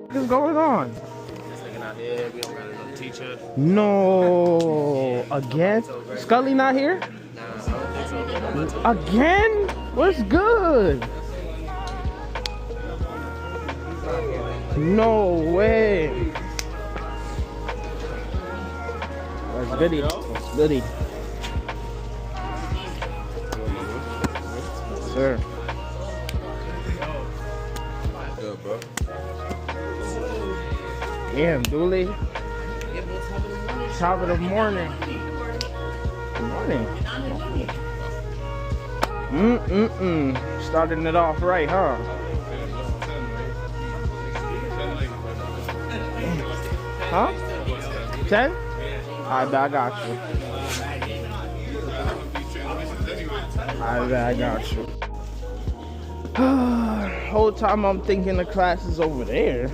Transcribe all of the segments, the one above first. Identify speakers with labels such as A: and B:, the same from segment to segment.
A: What is going on?
B: This nigga not here. We don't got another teacher.
A: No, again? Scully not here?
B: Nah, I don't think so.
A: Again? What's good? No way. That's goody. That's goody. Yes, sir.
B: Good, bro.
A: Damn, Dooley. Top of the morning. Good morning. Starting it off right, huh? Huh? 10? I got you. I got you. Whole time I'm thinking the class is over there.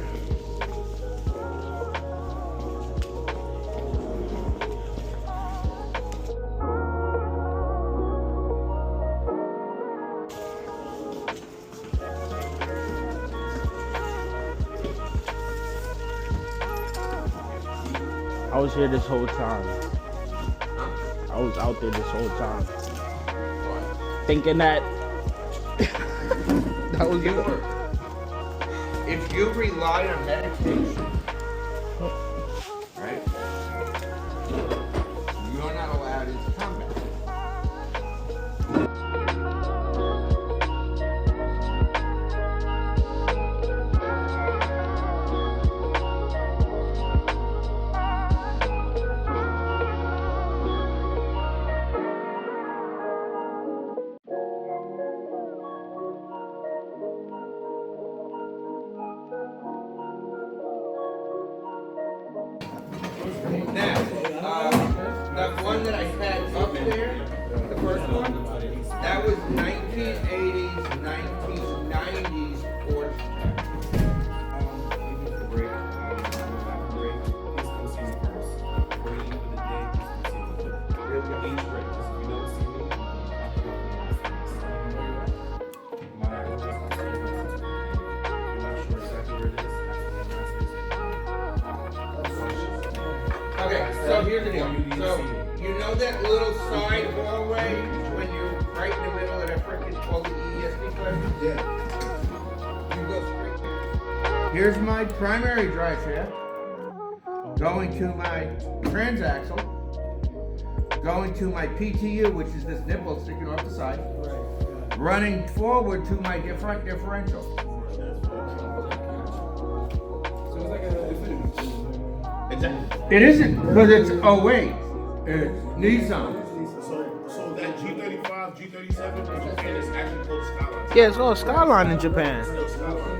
A: I was here this whole time. I was out there this whole time. Thinking that that was you.
C: If you rely on medication, right, you're not allowed into combat. Now, that one that I had up there, the first one, that was 1980s, 1990s Porsche. Okay, so here's the deal. So, you know that little side hallway when you're right in the middle of that freaking called the ESP class? Yeah. You go straight there. Here's my primary drive shaft. Going to my transaxle. Going to my PTU, which is this nipple sticking off the side. Running forward to my front differential. It isn't, because it's, oh wait, it's Nissan.
D: So that G35, G37 in Japan is actually called Skyline.
A: Yeah, it's called Skyline in Japan.
D: Still Skyline.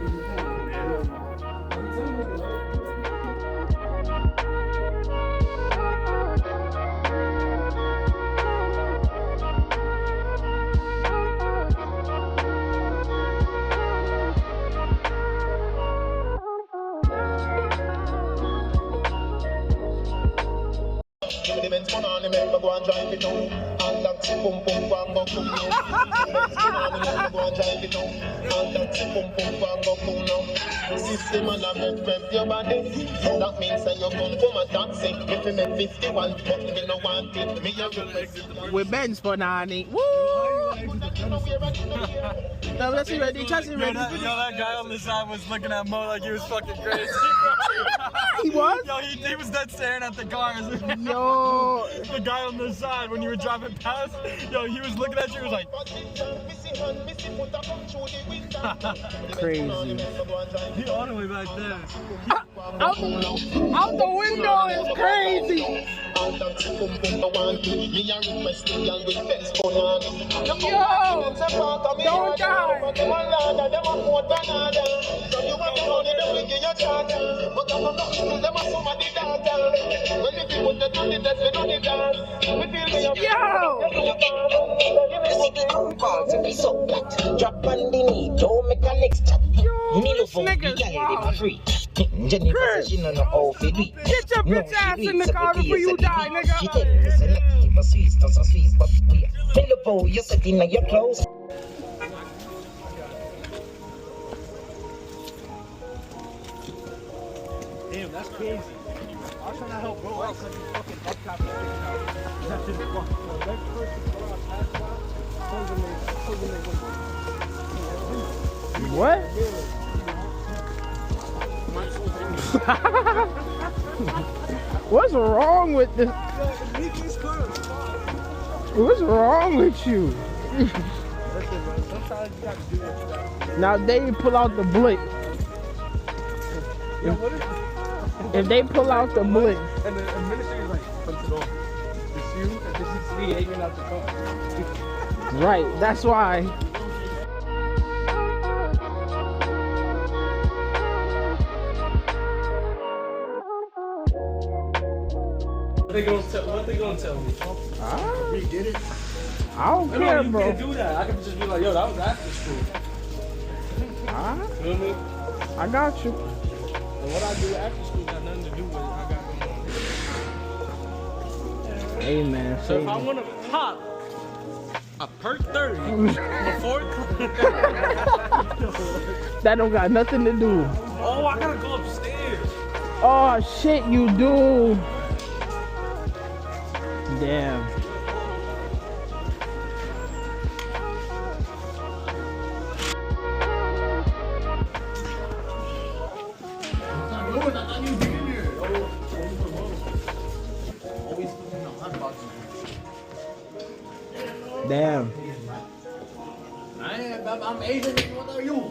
E: That means that you're going for my taxi. If you make 51, you don't want it. Me and
A: With Benz for Nani. Woo! Now let's see ready. Chassis ready.
F: Yo, that guy on the side was looking at Mo like he was fucking crazy.
A: He was?
F: Yo, he was dead staring at the cars.
A: Yo.
F: The guy on the side when you were driving past, yo, he was looking at you, he was like,
A: crazy.
F: he all the way back there.
A: Out the window is crazy. Yo, don't die.
E: Drop on the knee, don't make a next chat.
A: This nigga's wild. Chris, get your bitch ass in the car before you die, nigga.
E: You're sitting in your clothes.
F: Damn, that's crazy. I was trying to help bro out because he's fucking up top of the house. That shit is fucking. The next person bro out past out.
A: What? What's wrong with this? What's wrong with you?
F: Sometimes you gotta do what you gotta do.
A: Now they pull out the blick. If they pull out the blick.
F: And the administrator's like, punch it off. It's you, and this is me hanging out the car.
A: Right, that's why.
F: What they gonna tell me?
A: We did it. I don't care,
F: you
A: bro.
F: can't do that. I can just be like, yo, that was after school.
A: Alright,
F: You know what I mean?
A: I got you.
F: And what I do after school got nothing to do with what I got going on.
A: Hey man,
F: So if I want to pop a perk 30 before
A: that don't got nothing to do.
F: oh, I gotta go upstairs.
A: Oh shit, you do. Damn. Damn.
F: I'm Asian. What are you?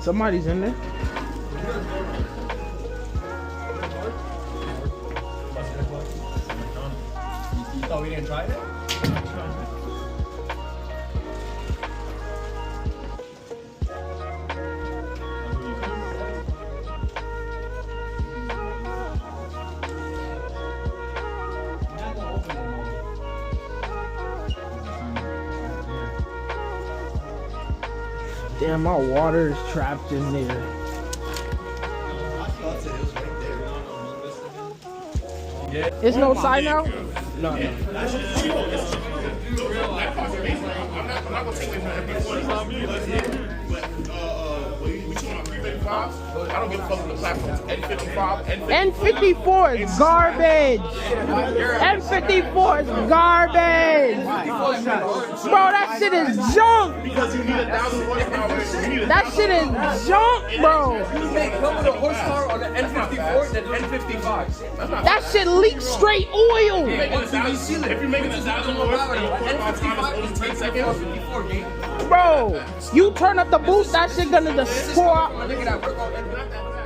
A: Somebody's in there.
F: You thought we didn't try it?
A: Damn, my water is trapped in there. It's no sign now?
F: No.
D: I'm not gonna take it from but we talking about 355s. I don't give a fuck with the platforms. N55,
A: N54 is garbage. N54 is garbage. Bro, that shit is junk.
D: because you need 1,000 horsepower.
A: That shit is junk, bro.
F: You make come with a horsepower on the N54 than N55s.
A: That shit leaks straight oil.
D: If you're making 1,000 horsepower,
F: N55 is 10 seconds. 54 game.
A: Bro, you turn up the boost, that shit gonna just pour out.
F: My nigga that work on N55.